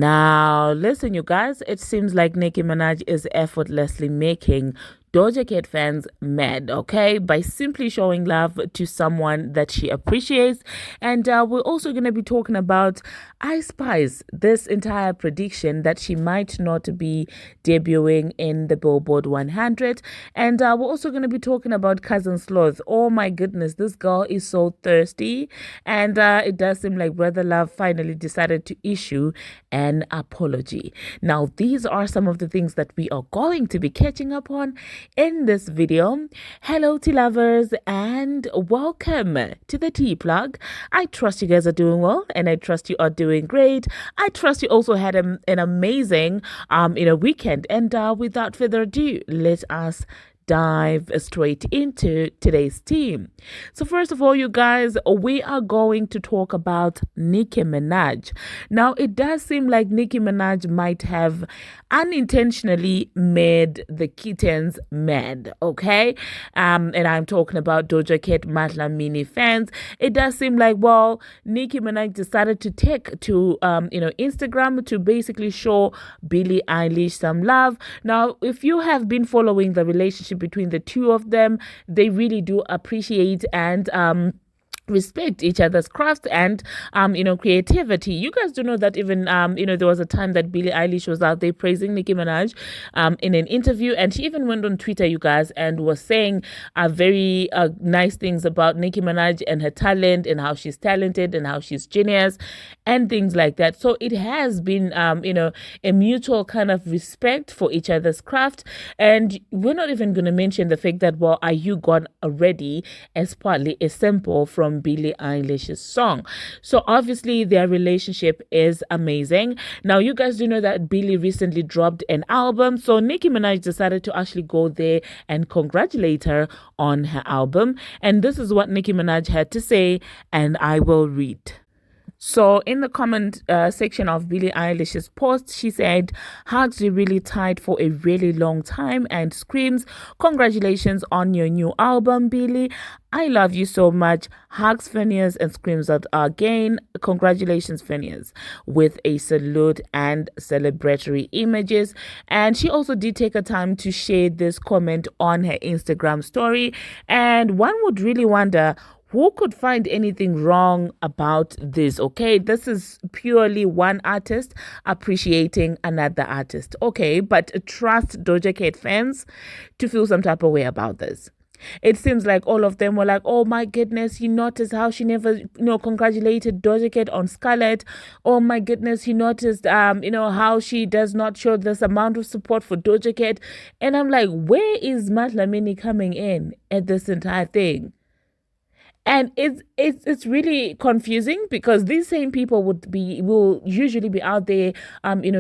Now, listen, you guys, it seems like Nicki Minaj is effortlessly making Doja Cat fans mad, okay, by simply showing love to someone that she appreciates. And we're also going to be talking about Ice Spice, this entire prediction that she might not be debuting in the Billboard 100. And we're also going to be talking about Cousin Sloth. Oh my goodness, this girl is so thirsty. And it does seem like Brother Love finally decided to issue an apology. Now, these are some of the things that we are going to be catching up on in this video. Hello, tea lovers, and welcome to the tea plug. I trust you guys are doing well, and I trust you are doing great. I trust you also had an amazing weekend. And without further ado, let us dive straight into today's team. So first of all, you guys, we are going to talk about Nicki Minaj. Now, it does seem like Nicki Minaj might have unintentionally made the kittens mad, okay? And I'm talking about Doja Cat Matla Mini fans. It does seem like, well, Nicki Minaj decided to take to Instagram to basically show Billie Eilish some love. Now, if you have been following the relationship between the two of them, they really do appreciate and respect each other's craft and creativity. You guys do know that even there was a time that Billie Eilish was out there praising Nicki Minaj in an interview, and she even went on Twitter, you guys, and was saying very nice things about Nicki Minaj and her talent and how she's talented and how she's genius and things like that. So it has been a mutual kind of respect for each other's craft. And we're not even going to mention the fact that, well, Are You Gone Already as partly a sample from Billie Eilish's song. So obviously their relationship is amazing. Now, you guys do know that Billie recently dropped an album, so Nicki Minaj decided to actually go there and congratulate her on her album. And this is what Nicki Minaj had to say, and I will read. So in the comment section of Billie Eilish's post, she said, "Hugs you really tight for a really long time," and screams, "Congratulations on your new album, Billie. I love you so much. Hugs, Phineas," and screams out again, "Congratulations, Phineas," with a salute and celebratory images. And she also did take a time to share this comment on her Instagram story. And one would really wonder, who could find anything wrong about this? Okay, this is purely one artist appreciating another artist. Okay, but trust Doja Cat fans to feel some type of way about this. It seems like all of them were like, "Oh my goodness, you noticed how she never, congratulated Doja Cat on Scarlet. Oh my goodness, you noticed, how she does not show this amount of support for Doja Cat." And I'm like, where is Matlamini coming in at this entire thing? And it's really confusing because these same people will usually be out there,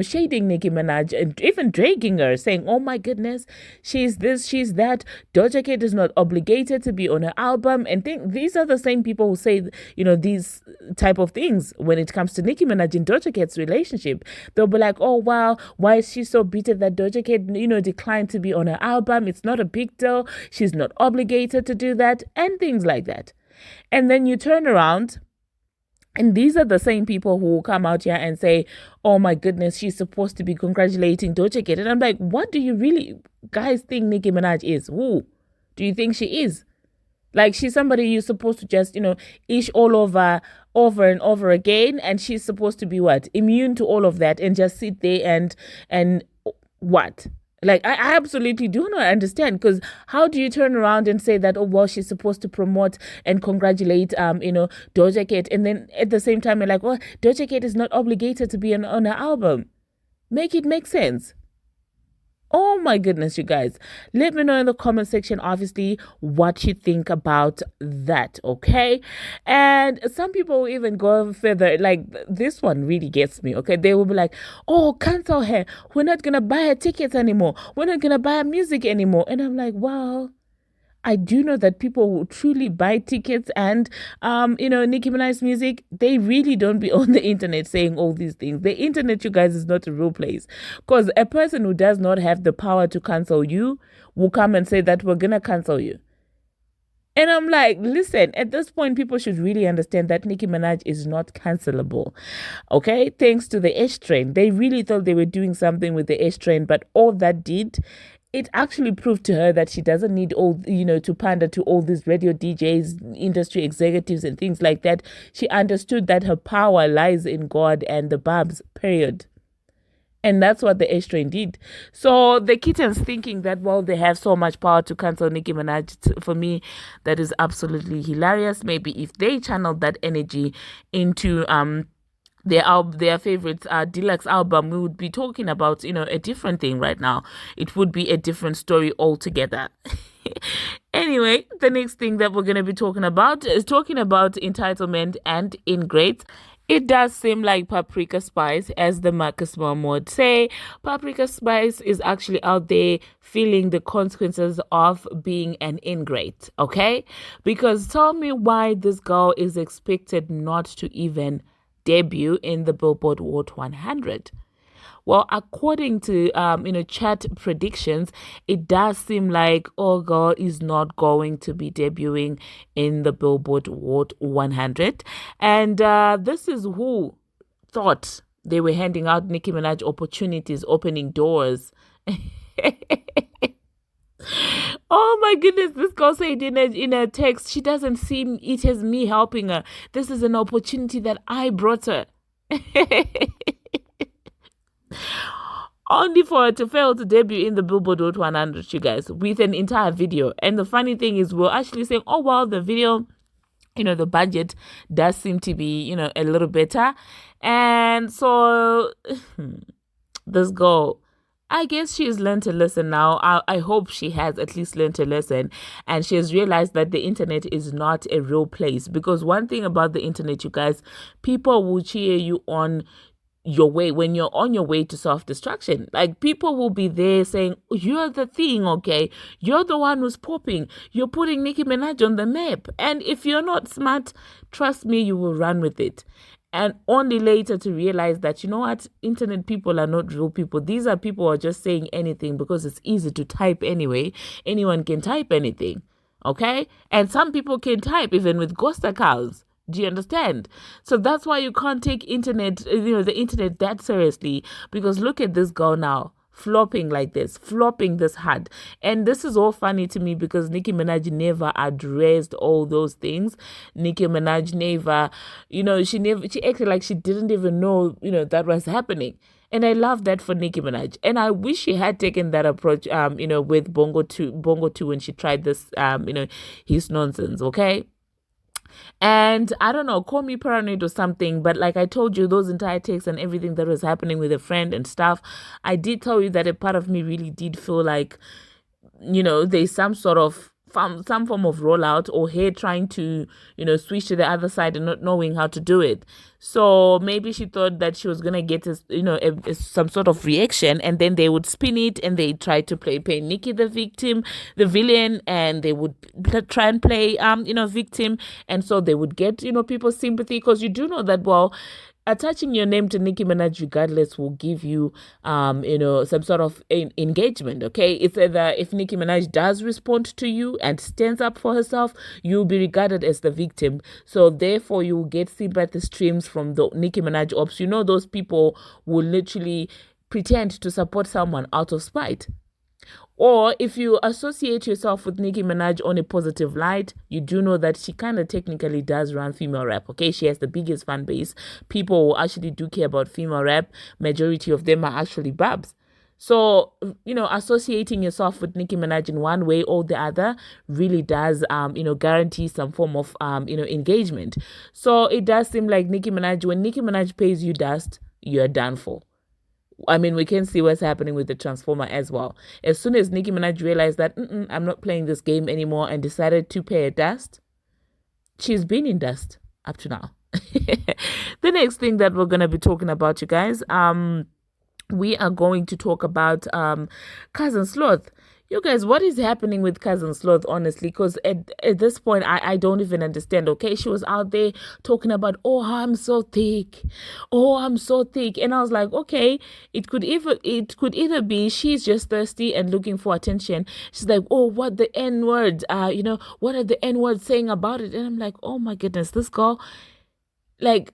shading Nicki Minaj and even dragging her, saying, "Oh my goodness, she's this, she's that. Doja Cat is not obligated to be on her album." And these are the same people who say, these type of things when it comes to Nicki Minaj and Doja Cat's relationship. They'll be like, "Oh wow, why is she so bitter that Doja Cat, declined to be on her album? It's not a big deal. She's not obligated to do that," and things like that. And then you turn around, and these are the same people who will come out here and say, "Oh my goodness, she's supposed to be congratulating Doja Cat." And I'm like, what do you really guys think Nicki Minaj is? Who do you think she is? Like, she's somebody you're supposed to just, ish all over and over again. And she's supposed to be what? Immune to all of that and just sit there and what? Like, I absolutely do not understand, because how do you turn around and say that, "Oh, well, she's supposed to promote and congratulate, Doja Cat," and then at the same time you're like, "Oh, Doja Cat is not obligated to be on her album." Make it make sense. Oh my goodness, you guys. Let me know in the comment section, obviously, what you think about that, okay? And some people will even go further. Like, this one really gets me, okay? They will be like, "Oh, cancel her. We're not going to buy her tickets anymore. We're not going to buy her music anymore." And I'm like, wow. I do know that people who truly buy tickets and, Nicki Minaj's music, they really don't be on the internet saying all these things. The internet, you guys, is not a real place. Because a person who does not have the power to cancel you will come and say that we're going to cancel you. And I'm like, listen, at this point, people should really understand that Nicki Minaj is not cancelable. Okay? Thanks to the H train. They really thought they were doing something with the H train, but all that did, it actually proved to her that she doesn't need all, to pander to all these radio DJs, industry executives, and things like that. She understood that her power lies in God and the barbz, period. And that's what the H train did. So the kittens thinking that, well, they have so much power to cancel Nicki Minaj, for me, that is absolutely hilarious. Maybe if they channeled that energy into their favorite deluxe album, we would be talking about, a different thing right now. It would be a different story altogether. Anyway, the next thing that we're going to be talking about is talking about entitlement and ingrates. It does seem like Paprika Spice, as the Marcus Mom would say, Paprika Spice is actually out there feeling the consequences of being an ingrate, okay? Because tell me why this girl is expected not to even debut in the Billboard Hot 100. Well, according to chat predictions, it does seem like girl is not going to be debuting in the Billboard Hot 100, and this is who thought they were handing out Nicki Minaj opportunities, opening doors. Oh my goodness, this girl said in a text, she doesn't see it as me helping her. This is an opportunity that I brought her. Only for her to fail to debut in the Billboard Hot 100, you guys, with an entire video. And the funny thing is, we're actually saying, oh, well, the video, the budget does seem to be, a little better. And so this girl, I guess she has learned to listen now. I hope she has at least learned to listen. And she has realized that the internet is not a real place. Because one thing about the internet, you guys, people will cheer you on your way when you're on your way to self-destruction. Like, people will be there saying, you're the thing, okay? You're the one who's popping. You're putting Nicki Minaj on the map. And if you're not smart, trust me, you will run with it. And only later to realize that, you know what, internet people are not real people. These are people who are just saying anything because it's easy to type anyway. Anyone can type anything, okay? And some people can type even with ghost accounts. Do you understand? So that's why you can't take the internet that seriously, because look at this girl now, flopping like this, flopping this hard. And this is all funny to me because Nicki Minaj never addressed all those things. Nicki Minaj never, she acted like she didn't even know, that was happening. And I love that for Nicki Minaj. And I wish she had taken that approach, with Bongo 2 when she tried this, his nonsense, okay? And I don't know, call me paranoid or something, but like I told you, those entire texts and everything that was happening with a friend and stuff, I did tell you that a part of me really did feel like, there's some sort of some form of rollout, or her trying to, switch to the other side and not knowing how to do it. So maybe she thought that she was going to get, some sort of reaction, and then they would spin it and they try to play Nicki the victim, the villain, and they would try and play, victim. And so they would get, people's sympathy, because you do know that, well, attaching your name to Nicki Minaj regardless will give you, some sort of engagement, okay? It's either if Nicki Minaj does respond to you and stands up for herself, you'll be regarded as the victim. So therefore, you'll get sympathy streams from the Nicki Minaj ops. Those people will literally pretend to support someone out of spite. Or if you associate yourself with Nicki Minaj on a positive light, you do know that she kind of technically does run female rap, okay? She has the biggest fan base. People who actually do care about female rap, majority of them are actually barbz. So, associating yourself with Nicki Minaj in one way or the other really does, guarantee some form of, engagement. So it does seem like when Nicki Minaj pays you dust, you're done for. I mean, we can see what's happening with the Transformer as well. As soon as Nicki Minaj realized that, I'm not playing this game anymore, and decided to pay her dust, she's been in dust up to now. The next thing that we're going to be talking about, you guys, we are going to talk about cousin Sloth. You guys, what is happening with Cousin Sloth, honestly? Because at this point, I don't even understand, okay? She was out there talking about, oh, I'm so thick. Oh, I'm so thick. And I was like, okay, it could either be she's just thirsty and looking for attention. She's like, oh, what the N-word, what are the N-words saying about it? And I'm like, oh my goodness, this girl, like,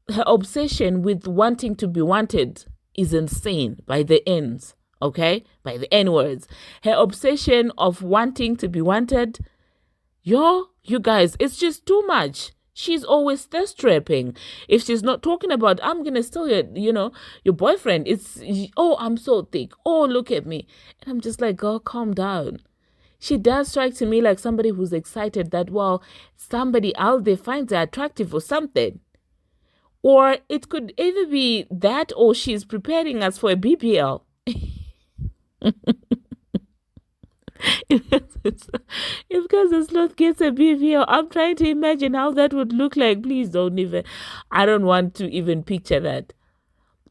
her obsession with wanting to be wanted is insane by the ends. Okay, by the N words. Her obsession of wanting to be wanted, you guys, it's just too much. She's always thirst trapping. If she's not talking about, I'm gonna steal your boyfriend. It's, oh, I'm so thick. Oh, look at me. And I'm just like, girl, calm down. She does strike to me like somebody who's excited that, well, somebody out there finds her attractive or something. Or it could either be that or she's preparing us for a BBL. if Cousin Sloth gets a BVO, I'm trying to imagine how that would look like. Please don't even. I don't want to even picture that.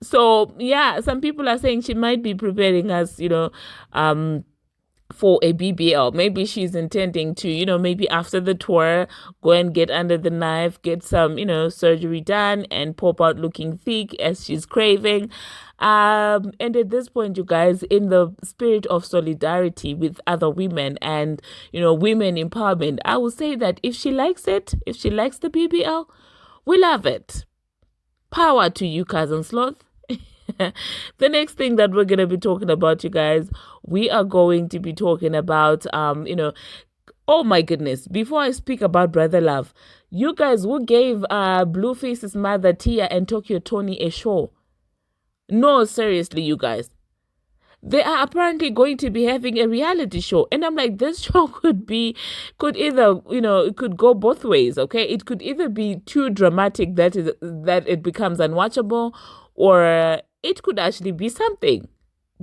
So yeah, some people are saying she might be preparing us, for a BBL. Maybe she's intending to, maybe after the tour, go and get under the knife, get some, surgery done and pop out looking thick as she's craving. And at this point, you guys, in the spirit of solidarity with other women and, women empowerment, I will say that if she likes it, if she likes the BBL, we love it. Power to you, Cousin Sloth. The next thing that we're going to be talking about, you guys, we are going to be talking about, oh my goodness, before I speak about Brother Love, you guys, who gave Blueface's mother, Tia, and Tokyo Toni a show? No, seriously, you guys. They are apparently going to be having a reality show. And I'm like, this show could either, it could go both ways, okay? It could either be too dramatic that it becomes unwatchable, or it could actually be something.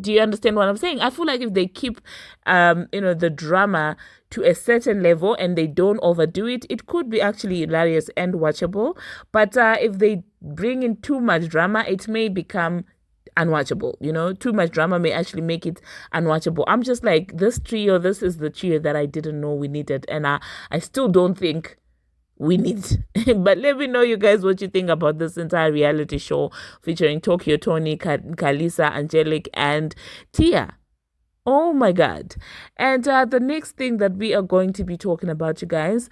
Do you understand what I'm saying? I feel like if they keep, the drama to a certain level and they don't overdo it, it could be actually hilarious and watchable. But if they bring in too much drama, it may become unwatchable. Too much drama may actually make it unwatchable. I'm just like, this is the trio that I didn't know we needed, and I still don't think we need. But let me know, you guys, what you think about this entire reality show featuring Tokyo Toni, Karlisa Angelic, and Tia. Oh my god. And the next thing that we are going to be talking about, you guys,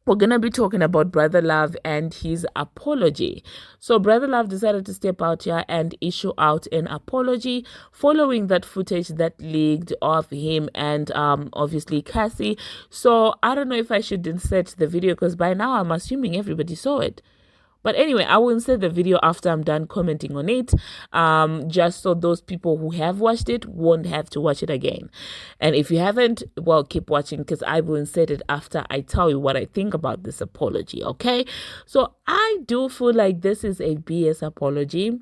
we're going to be talking about Brother Love and his apology. So Brother Love decided to step out here and issue out an apology following that footage that leaked of him and obviously Cassie. So I don't know if I should insert the video, because by now I'm assuming everybody saw it. But anyway, I will insert the video after I'm done commenting on it, just so those people who have watched it won't have to watch it again. And if you haven't, well, keep watching, because I will insert it after I tell you what I think about this apology, okay? So I do feel like this is a BS apology.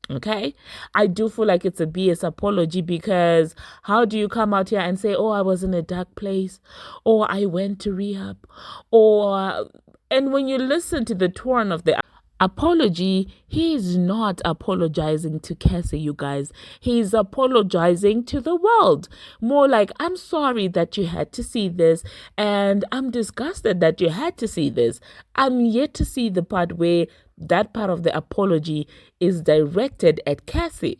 Okay, I do feel like it's a BS apology, because how do you come out here and say, oh, I was in a dark place, or I went to rehab, or and when you listen to the tone of the apology, he is not apologizing to Cassie, you guys. He's apologizing to the world. More like, I'm sorry that you had to see this, and I'm disgusted that you had to see this. I'm yet to see the part where that part of the apology is directed at Cassie.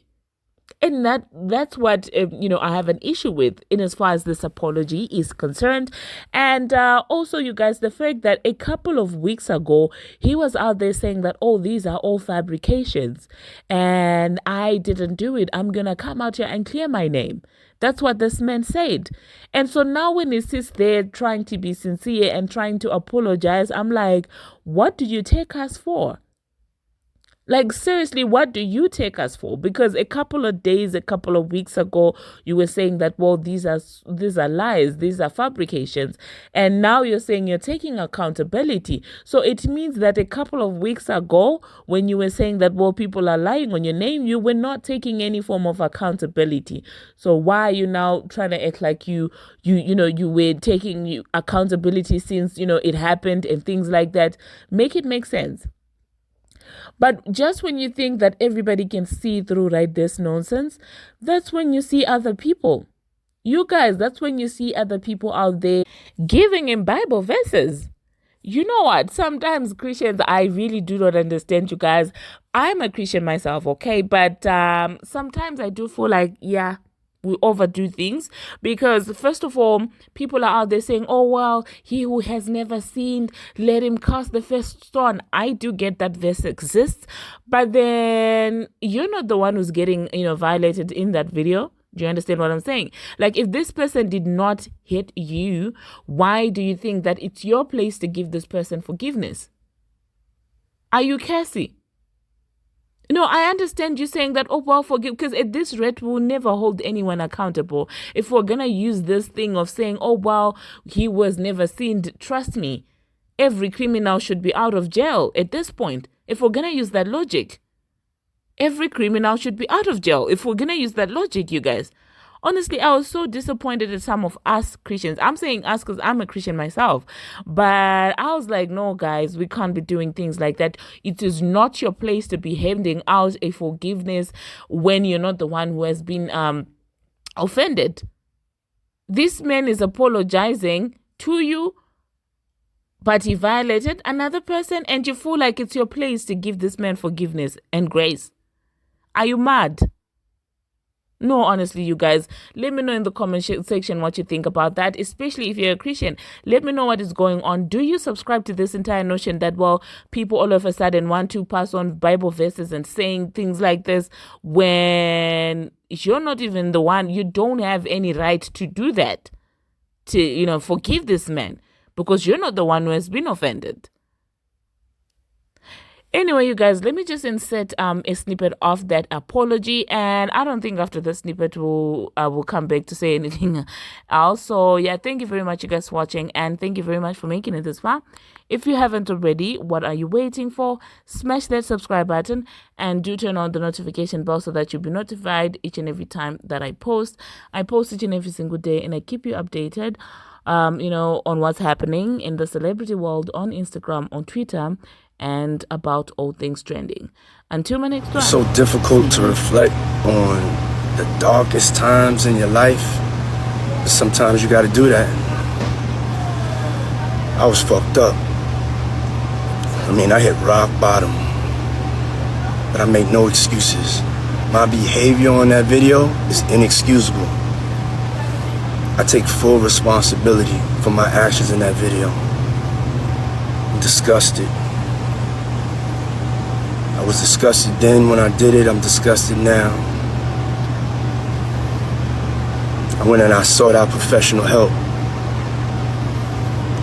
And that's what, I have an issue with in as far as this apology is concerned. And also, you guys, the fact that a couple of weeks ago, he was out there saying that, oh, these are all fabrications and I didn't do it. I'm going to come out here and clear my name. That's what this man said. And so now when he sits there trying to be sincere and trying to apologize, I'm like, what do you take us for? Like, seriously, what do you take us for? Because a couple of weeks ago, you were saying that, well, these are lies, these are fabrications. And now you're saying you're taking accountability. So it means that a couple of weeks ago, when you were saying that, well, people are lying on your name, you were not taking any form of accountability. So why are you now trying to act like you were taking accountability since, it happened and things like that? Make it make sense. But just when you think that everybody can see through, right, this nonsense, that's when you see other people. You guys, that's when you see other people out there giving him Bible verses. You know what? Sometimes Christians, I really do not understand, you guys. I'm a Christian myself, okay? But sometimes I do feel like, yeah, we overdo things, because first of all, people are out there saying, oh well, he who has never sinned, let him cast the first stone. I do get that verse exists, but then you're not the one who's getting, violated in that video. Do you understand what I'm saying? Like, if this person did not hit you, why do you think that it's your place to give this person forgiveness? Are you Cassie? No, I understand you saying that, oh, well, forgive, because at this rate, we'll never hold anyone accountable. If we're going to use this thing of saying, oh, well, he was never sinned, trust me, every criminal should be out of jail at this point. If we're going to use that logic, every criminal should be out of jail. If we're going to use that logic, you guys. Honestly, I was so disappointed at some of us Christians. I'm saying us because I'm a Christian myself. But I was like, no, guys, we can't be doing things like that. It is not your place to be handing out a forgiveness when you're not the one who has been offended. This man is apologizing to you, but he violated another person, and you feel like it's your place to give this man forgiveness and grace. Are you mad? No, honestly, you guys, let me know in the comment section what you think about that, especially if you're a Christian. Let me know what is going on. Do you subscribe to this entire notion that, well, people all of a sudden want to pass on Bible verses and saying things like this when you're not even the one, you don't have any right to do that, to, forgive this man, because you're not the one who has been offended. Anyway, you guys, let me just insert a snippet of that apology, and I don't think after the snippet will come back to say anything else. So yeah, thank you very much, you guys, for watching, and thank you very much for making it this far. If you haven't already, what are you waiting for? Smash that subscribe button and do turn on the notification bell so that you'll be notified each and every time that I post. I post each and every single day, and I keep you updated on what's happening in the celebrity world on Instagram, on Twitter, and about all things trending. Until my next one. It's so difficult to reflect on the darkest times in your life, but sometimes you got to do that. I was fucked up. I hit rock bottom, but I make no excuses. My behavior on that video is inexcusable. I take full responsibility for my actions in that video. I'm disgusted. I was disgusted then when I did it. I'm disgusted now. I went and I sought out professional help.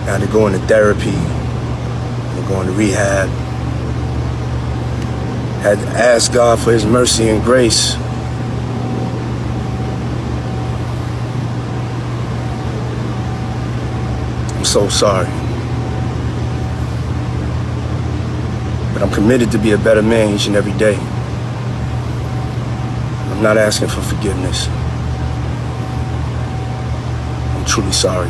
I had to go into therapy, I'm going to rehab. Had to ask God for his mercy and grace. I'm so sorry. But I'm committed to be a better man each and every day. I'm not asking for forgiveness. I'm truly sorry.